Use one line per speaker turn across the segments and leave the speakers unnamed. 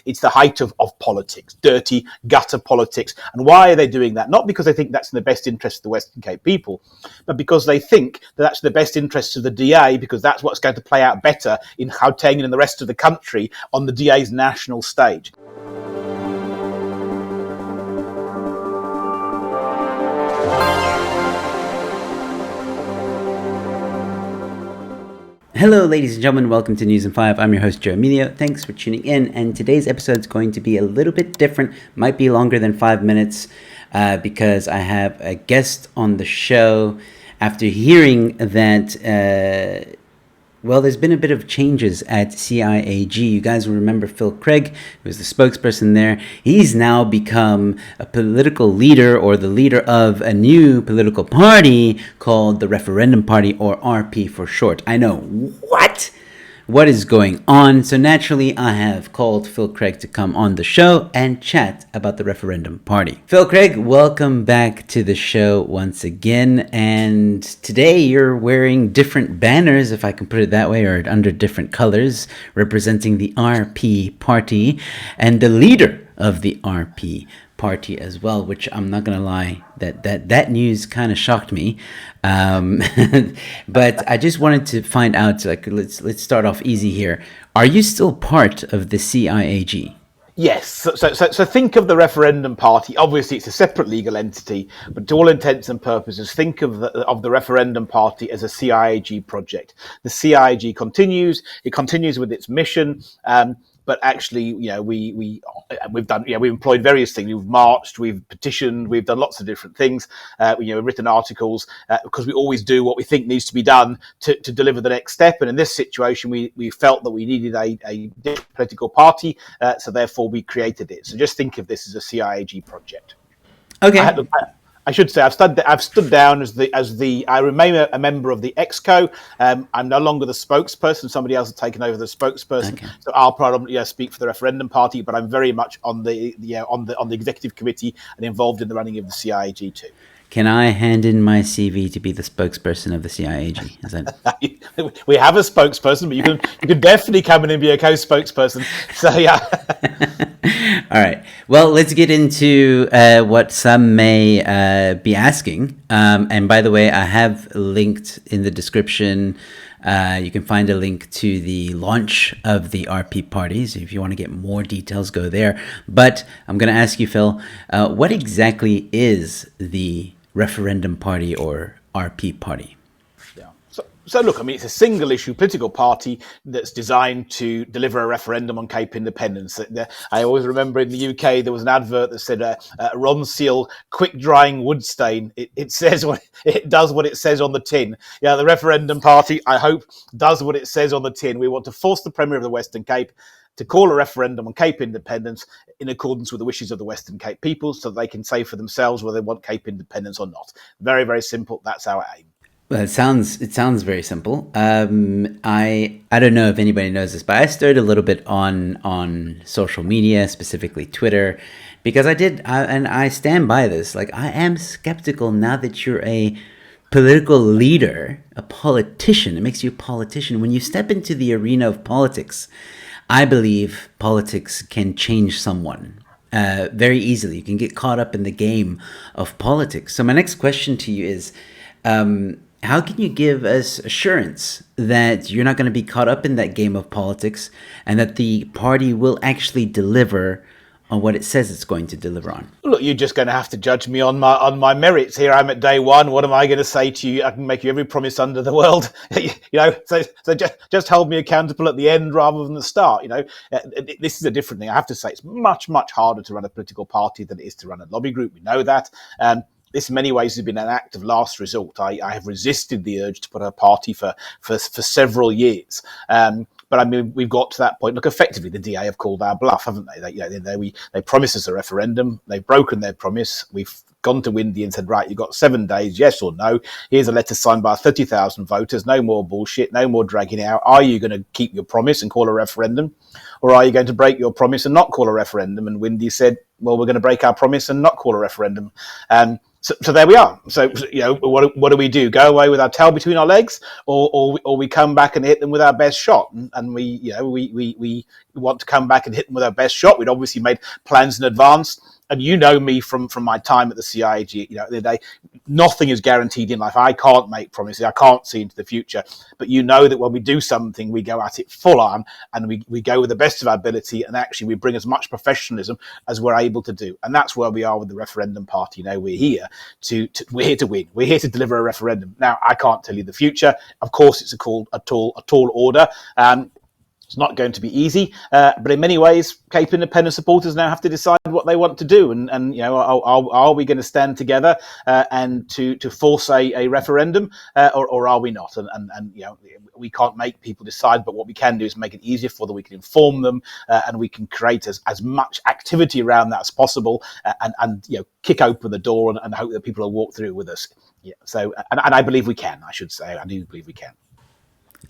it's the height of politics, dirty gutter politics. And why are they doing that? Not because they think that's in the best interest of the Western Cape people, but because they think that that's in the best interest of the DA, because that's what's going to play out better in Gauteng and the rest of the country on the DA's national stage.
Hello, ladies and gentlemen. Welcome to News in 5. I'm your host, Joe Emilio. Thanks for tuning in. And today's episode is going to be a little bit different. Might be longer than 5 minutes because I have a guest on the show after hearing that, there's been a bit of changes at CIAG. You guys will remember Phil Craig, who was the spokesperson there. He's now become a political leader, or the leader of a new political party called the Referendum Party, or RP for short. I know, what? What is going on? So naturally, I have called Phil Craig to come on the show and chat about the Referendum Party. Phil Craig, welcome back to the show once again. And today you're wearing different banners, if I can put it that way, or under different colors, representing the RP party and the leader of the RP party as well, which I'm not gonna lie, that news kind of shocked me, but I just wanted to find out, like, let's start off easy here. Are you still part of the CIAG?
Yes, so think of the Referendum Party. Obviously, it's a separate legal entity, but to all intents and purposes, think of the Referendum Party as a CIAG project. The CIAG continues; it continues with its mission. But actually, you know, we've employed various things. We've marched, we've petitioned, we've done lots of different things. Written articles because we always do what we think needs to be done to deliver the next step. And in this situation, we felt that we needed a different political party, so therefore we created it. So just think of this as a CIAG project.
Okay.
I should say I've stood down I remain a member of the EXCO. I'm no longer the spokesperson. Somebody else has taken over the spokesperson. Okay. So I'll probably speak for the Referendum Party, but I'm very much on the executive committee and involved in the running of the CIAG too.
Can I hand in my CV to be the spokesperson of the CIAG? Is that...
We have a spokesperson, but you can definitely come in and be a co-spokesperson. So yeah.
All right. Well, let's get into what some may be asking. And by the way, I have linked in the description. You can find a link to the launch of the RP parties. If you want to get more details, go there. But I'm going to ask you, Phil, what exactly is the Referendum Party, or RP party?
Yeah. So look, I mean, it's a single issue political party that's designed to deliver a referendum on Cape independence. I always remember in the UK, there was an advert that said, Ron Seal, quick drying wood stain. It says it does what it says on the tin. Yeah, the Referendum Party, I hope, does what it says on the tin. We want to force the Premier of the Western Cape to call a referendum on Cape independence in accordance with the wishes of the Western Cape people, so they can say for themselves whether they want Cape independence or not. Very, very simple. That's our aim.
Well, it sounds very simple. I don't know if anybody knows this, but I stirred a little bit on social media, specifically Twitter, because I stand by this. Like, I am skeptical now that you're a political leader, a politician. It makes you a politician. When you step into the arena of politics, I believe politics can change someone very easily. You can get caught up in the game of politics. So my next question to you is, how can you give us assurance that you're not going to be caught up in that game of politics and that the party will actually deliver on what it says it's going to deliver on?
Look, you're just going to have to judge me on my merits. Here I'm at day one. What am I going to say to you? I can make you every promise under the world. So just hold me accountable at the end rather than the start. This is a different thing. I have to say, it's much, much harder to run a political party than it is to run a lobby group. We know that. This in many ways has been an act of last resort. I have resisted the urge to put a party for several years. But I mean, we've got to that point. Look, effectively, the DA have called our bluff, haven't they? They promised us a referendum. They've broken their promise. We've gone to Windy and said, right, you've got 7 days, yes or no. Here's a letter signed by 30,000 voters. No more bullshit. No more dragging it out. Are you going to keep your promise and call a referendum? Or are you going to break your promise and not call a referendum? And Windy said, well, we're going to break our promise and not call a referendum. So there we are. So what do we do? Go away with our tail between our legs, or we come back and hit them with our best shot? And we want to come back and hit them with our best shot. We'd obviously made plans in advance. And you know me from my time at the CIAG. At the end of the day, nothing is guaranteed in life. I can't make promises. I can't see into the future. But you know that when we do something, we go at it full on, and we go with the best of our ability, and actually we bring as much professionalism as we're able to do. And that's where we are with the Referendum Party. We're here we're here to win. We're here to deliver a referendum. Now, I can't tell you the future. Of course, it's a tall order. It's not going to be easy, but in many ways, Cape Independence supporters now have to decide what they want to do, and are we going to stand together and to force a referendum, or are we not? And we can't make people decide, but what we can do is make it easier for them. We can inform them, and we can create as much activity around that as possible, and kick open the door and hope that people will walk through with us. Yeah. So, and I believe we can. I should say, I do believe we can.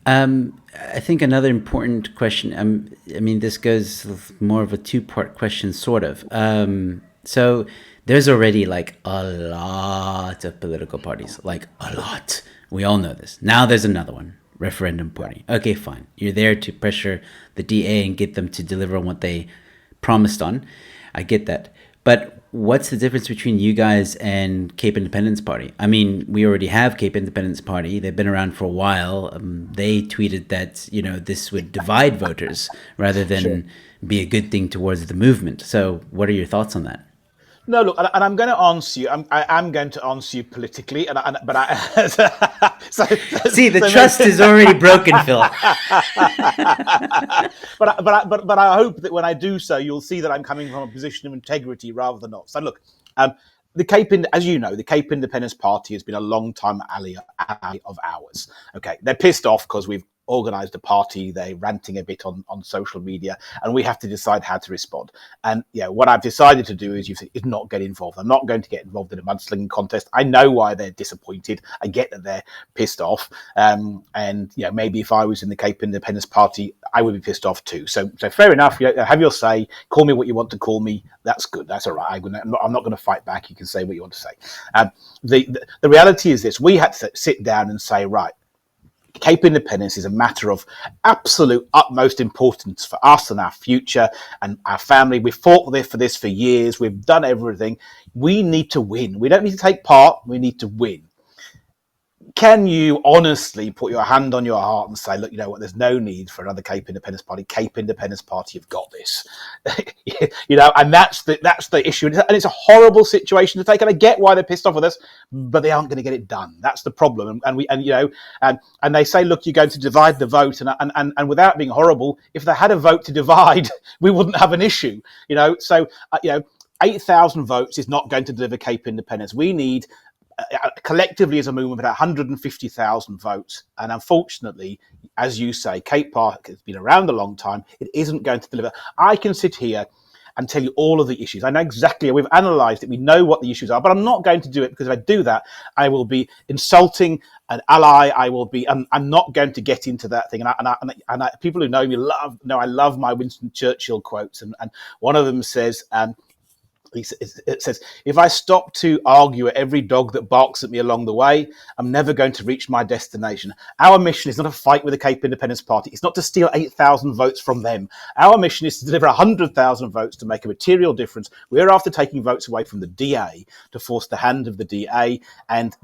I think another important question, this goes more of a two-part question, sort of. So there's already like a lot of political parties, like a lot. We all know this. Now there's another one, Referendum Party. Okay, fine. You're there to pressure the DA and get them to deliver on what they promised on. I get that. But what's the difference between you guys and Cape Independence Party? I mean, we already have Cape Independence Party. They've been around for a while. They tweeted that, this would divide voters rather than be a good thing towards the movement. So what are your thoughts on that?
No, look, and I'm going to answer you. I'm going to answer you politically,
See, the trust is already broken, Phil.
but I hope that when I do so, you'll see that I'm coming from a position of integrity rather than not. So look, as you know, the Cape Independence Party has been a long time ally of ours. Okay, they're pissed off because we've organised a party. They're ranting a bit on social media, and we have to decide how to respond. And what I've decided to do is not get involved. I'm not going to get involved in a mudslinging contest. I know why they're disappointed. I get that they're pissed off. And maybe if I was in the Cape Independence Party, I would be pissed off too. So fair enough. Have your say. Call me what you want to call me. That's good. That's all right. I'm not going to fight back. You can say what you want to say. The reality is this: we had to sit down and say, right, Cape Independence is a matter of absolute utmost importance for us and our future and our family. We've fought for this for years. We've done everything. We need to win. We don't need to take part. We need to win. Can you honestly put your hand on your heart and say, look, you know what, there's no need for another Cape Independence Party. Cape Independence Party, you've got this. And that's the issue. And it's a horrible situation to take. And I get why they're pissed off with us, but they aren't going to get it done. That's the problem. And they say, look, you're going to divide the vote. And without being horrible, if they had a vote to divide, we wouldn't have an issue. 8,000 votes is not going to deliver Cape Independence. We need collectively as a movement about 150,000 votes, and unfortunately, as you say, Cape Park has been around a long time. It isn't going to deliver. I can sit here and tell you all of the issues. I know exactly, we've analysed it, we know what the issues are, but I'm not going to do it, because if I do that, I will be insulting an ally. I'm not going to get into that thing. And people who know me know I love my Winston Churchill quotes, and one of them says, it says, if I stop to argue at every dog that barks at me along the way, I'm never going to reach my destination. Our mission is not a fight with the Cape Independence Party. It's not to steal 8,000 votes from them. Our mission is to deliver 100,000 votes to make a material difference. We're after taking votes away from the DA to force the hand of the DA. And,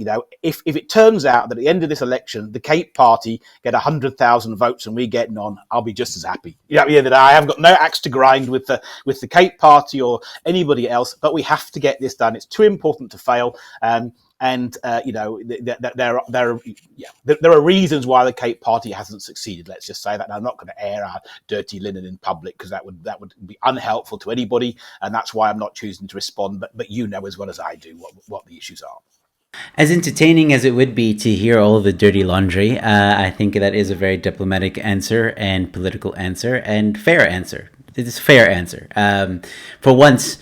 if it turns out that at the end of this election, the Cape Party get 100,000 votes and we get none, I'll be just as happy. That I have got no axe to grind with the Cape Party or anybody else. But we have to get this done. It's too important to fail. There are reasons why the Cape Party hasn't succeeded. Let's just say that. Now, I'm not going to air our dirty linen in public, because that would be unhelpful to anybody, and that's why I'm not choosing to respond. But you know as well as I do what the issues are.
As entertaining as it would be to hear all of the dirty laundry, I think that is a very diplomatic answer and political answer and fair answer. It is a fair answer. For once,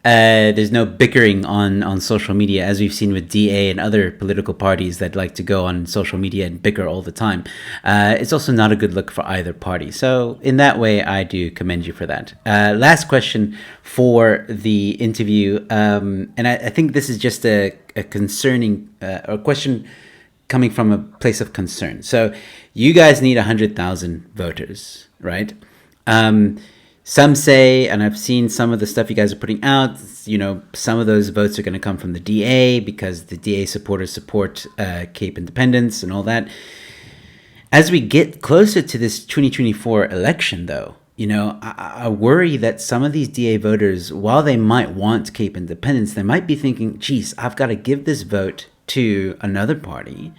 there's no bickering on social media, as we've seen with DA and other political parties that like to go on social media and bicker all the time. It's also not a good look for either party. So in that way, I do commend you for that. Last question for the interview, and I think this is just a concerning or question coming from a place of concern. So you guys need 100,000 voters, right? Some say, and I've seen some of the stuff you guys are putting out, some of those votes are going to come from the DA because the DA supporters support CapeIndependence and all that. As we get closer to this 2024 election, though, I worry that some of these DA voters, while they might want CapeIndependence, they might be thinking, geez, I've got to give this vote to another party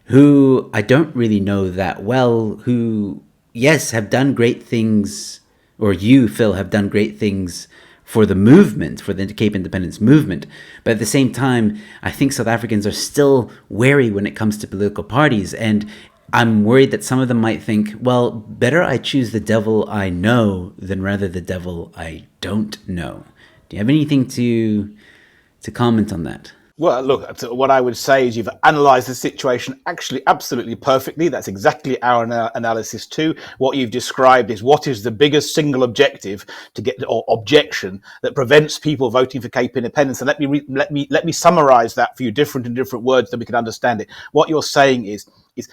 who I don't really know that well, who, yes, have done great things, or you, Phil, have done great things for the movement, for the CapeIndependence movement. But at the same time, I think South Africans are still wary when it comes to political parties. And I'm worried that some of them might think, well, better I choose the devil I know than rather the devil I don't know. Do you have anything to comment on that?
Well, look, what I would say is you've analysed the situation actually absolutely perfectly. That's exactly our analysis too. What you've described is what is the biggest single objective to get, or objection, that prevents people voting for CapeIndependence. And let me summarise that for you, in different words, that we can understand it. What you're saying is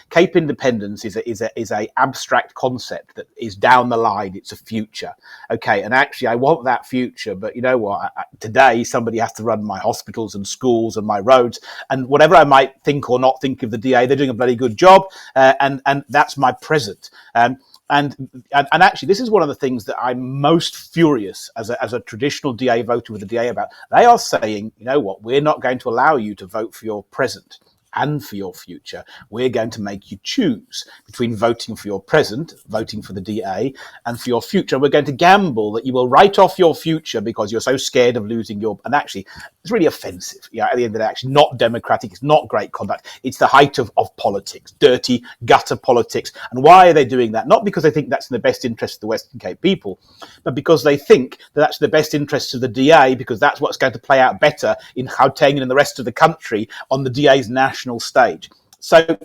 CapeIndependence is a abstract concept that is down the line. It's a future, okay. And actually, I want that future, but you know what? Today, somebody has to run my hospitals and schools and my roads, and whatever I might think or not think of the DA, they're doing a bloody good job, and that's my present. And actually, this is one of the things that I'm most furious as a traditional DA voter with the DA about. They are saying, you know what? We're not going to allow you to vote for your present and for your future. We're going to make you choose between voting for your present, voting for the DA, and for your future. We're going to gamble that you will write off your future because you're so scared of losing your... And actually, it's really offensive. Yeah, at the end of the day, actually not democratic. It's not great conduct. It's the height of politics, dirty, gutter politics. And why are they doing that? Not because they think that's in the best interest of the Western Cape people, but because they think that that's in the best interest of the DA, because that's what's going to play out better in Gauteng and the rest of the country on the DA's national stage. So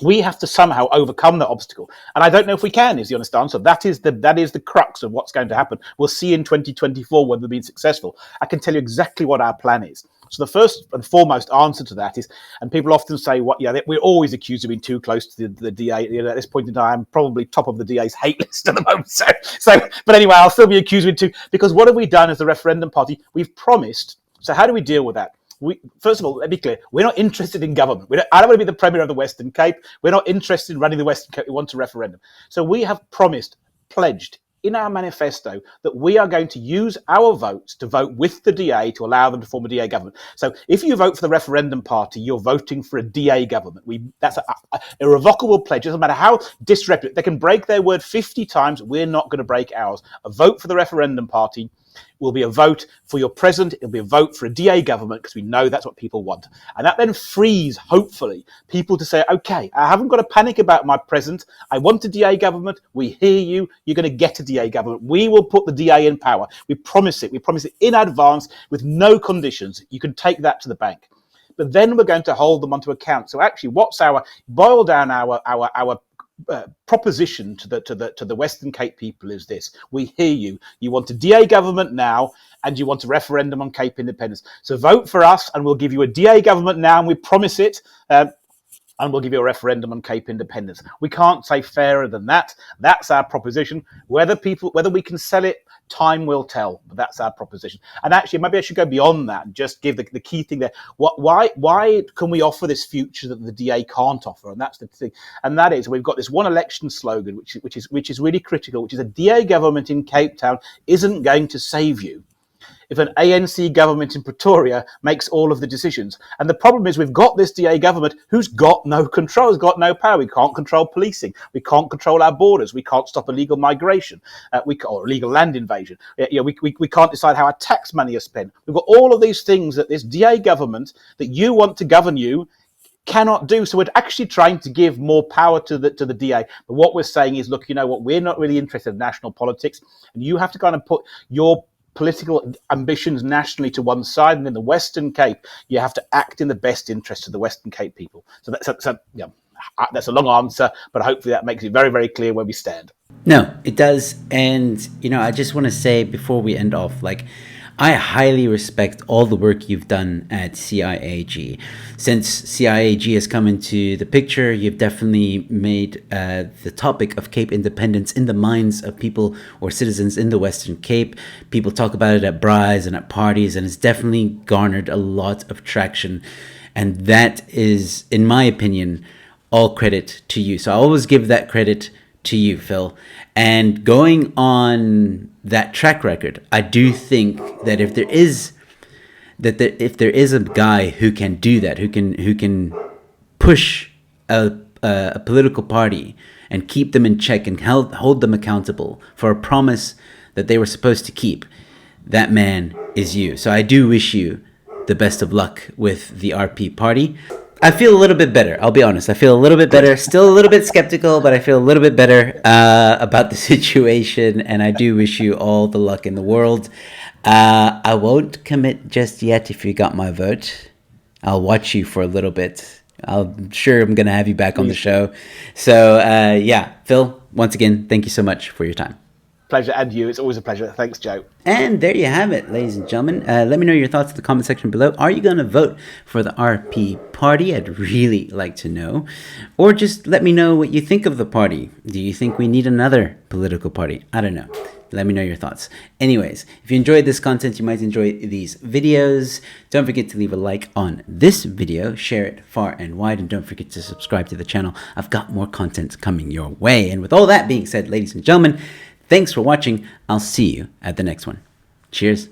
we have to somehow overcome that obstacle, and I don't know if we can, is the honest answer. That is the crux of what's going to happen. We'll see in 2024 whether we've been successful. I can tell you exactly what our plan is. So the first and foremost answer to that is, and people often say, we're always accused of being too close to the DA. At this point in time, I'm probably top of the DA's hate list at the moment. But anyway, I'll still be accused of it too, because what have we done as the Referendum Party? We've promised. So how do we deal with that? First of all, let me be clear, we're not interested in government. I don't want to be the Premier of the Western Cape. We're not interested in running the Western Cape. We want a referendum. So we have pledged in our manifesto that we are going to use our votes to vote with the DA to allow them to form a DA government. So if you vote for the Referendum Party, you're voting for a DA government. That's a irrevocable pledge. It doesn't matter how disreputable. They can break their word 50 times. We're not going to break ours. A vote for the Referendum Party will be a vote for your present. It'll be a vote for a DA government, because we know that's what people want. And that then frees, hopefully, people to say, okay, I haven't got to panic about my present. I want a DA government. We hear you. You're going to get a DA government. We will put the DA in power. We promise it. We promise it in advance with no conditions. You can take that to the bank. But then we're going to hold them onto account. So actually, what's our proposition to the Western Cape people is this: we hear you. You want a DA government now, and you want a referendum on CapeIndependence. So vote for us, and we'll give you a DA government now, and we promise it. And we'll give you a referendum on CapeIndependence. We can't say fairer than that. That's our proposition. Whether we can sell it, time will tell. But that's our proposition. And actually, maybe I should go beyond that and just give the key thing there. Why can we offer this future that the DA can't offer? And that's the thing. And that is, we've got this one election slogan, which is really critical, which is a DA government in Cape Town isn't going to save you if an ANC government in Pretoria makes all of the decisions. And the problem is, we've got this DA government who's got no control, has got no power. We can't control policing. We can't control our borders. We can't stop illegal migration or illegal land invasion. We can't decide how our tax money is spent. We've got all of these things that this DA government that you want to govern you cannot do. So we're actually trying to give more power to the DA. But what we're saying is, look, you know what? We're not really interested in national politics, and you have to kind of put your political ambitions nationally to one side, and in the Western Cape, you have to act in the best interest of the Western Cape people. So that's a long answer, but hopefully that makes it very, very clear where we stand.
No, it does. And, I just want to say before we end off, I highly respect all the work you've done at CIAG. Since CIAG has come into the picture, you've definitely made the topic of Cape independence in the minds of people or citizens in the Western Cape. People talk about it at braais and at parties, and it's definitely garnered a lot of traction. And that is, in my opinion, all credit to you. So I always give that credit to you, Phil. And going on that track record, I do think that if there is a guy who can do that, who can push a political party and keep them in check and hold them accountable for a promise that they were supposed to keep, that man is you. So I do wish you the best of luck with the RP party. I feel a little bit better. I'll be honest. I feel a little bit better. Still a little bit skeptical, but I feel a little bit better about the situation. And I do wish you all the luck in the world. I won't commit just yet if you got my vote. I'll watch you for a little bit. I'm sure I'm going to have you back on the show. So, Phil, once again, thank you so much for your time.
Pleasure, and you. It's always a pleasure. Thanks, Joe.
And there you have it, ladies and gentlemen. Let me know your thoughts in the comment section below. Are you going to vote for the RP party? I'd really like to know. Or just let me know what you think of the party. Do you think we need another political party? I don't know. Let me know your thoughts. Anyways, if you enjoyed this content, you might enjoy these videos. Don't forget to leave a like on this video. Share it far and wide. And don't forget to subscribe to the channel. I've got more content coming your way. And with all that being said, ladies and gentlemen, thanks for watching. I'll see you at the next one. Cheers.